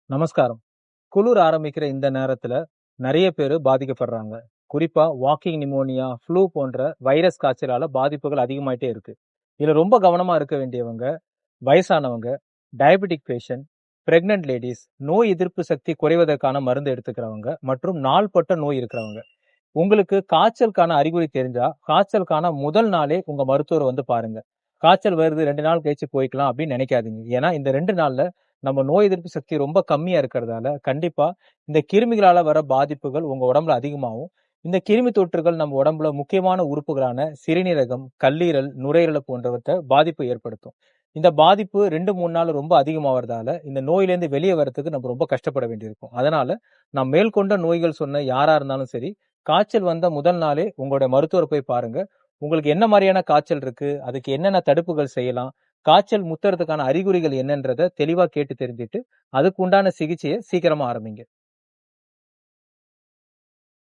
நமஸ்காரம். குளிர் ஆரம்பிக்கிற இந்த நேரத்துல நிறைய பேரு பாதிக்கப்படுறாங்க. குறிப்பா வாக்கிங் நிமோனியா, ஃப்ளூ போன்ற வைரஸ் காய்ச்சலால பாதிப்புகள் அதிகமாயிட்டே இருக்கு. இதுல ரொம்ப கவனமா இருக்க வேண்டியவங்க, வயசானவங்க, டயபெட்டிக் பேஷண்ட், பிரெக்னன்ட் லேடிஸ், நோய் எதிர்ப்பு சக்தி குறைவதற்கான மருந்து எடுத்துக்கிறவங்க மற்றும் நாள்பட்ட நோய் இருக்கிறவங்க. உங்களுக்கு காய்ச்சலுக்கான அறிகுறி தெரிஞ்சா, காய்ச்சலுக்கான முதல் நாளே உங்க மருத்துவரை வந்து பாருங்க. காய்ச்சல் வருது 2 நாள் கழிச்சு போய்க்கலாம் அப்படின்னு நினைக்காதீங்க. ஏன்னா இந்த 2 நாள்ல நம்ம நோய் எதிர்ப்பு சக்தி ரொம்ப கம்மியா இருக்கிறதால, கண்டிப்பா இந்த கிருமிகளால வர பாதிப்புகள் உங்க உடம்புல அதிகமாகும். இந்த கிருமி தொற்றுகள் நம்ம உடம்புல முக்கியமான உறுப்புகளான சிறுநீரகம், கல்லீரல், நுரையீரல் போன்றவற்றை பாதிப்பு ஏற்படுத்தும். இந்த பாதிப்பு 2, 3 நாள் ரொம்ப அதிகமாவறதால, இந்த நோயிலேருந்து வெளியே வரதுக்கு நம்ம ரொம்ப கஷ்டப்பட வேண்டியிருக்கும். அதனால நான் மேற்கொண்ட நோய்கள் சொன்ன யாரா இருந்தாலும் சரி, காய்ச்சல் வந்த முதல் நாளே உங்களுடைய மருத்துவரை போய் பாருங்க. உங்களுக்கு என்ன மாரியான காய்ச்சல் இருக்கு? அதுக்கு என்னென்ன தடுப்புகள் செய்யலாம்? காய்ச்சல் முத்துறதுக்கான அறிகுறிகள் என்னன்றத தெளிவா கேட்டு தெரிஞ்சுட்டு, அதுக்கு உண்டான சிகிச்சைய சீக்கிரமா ஆரம்பிங்க.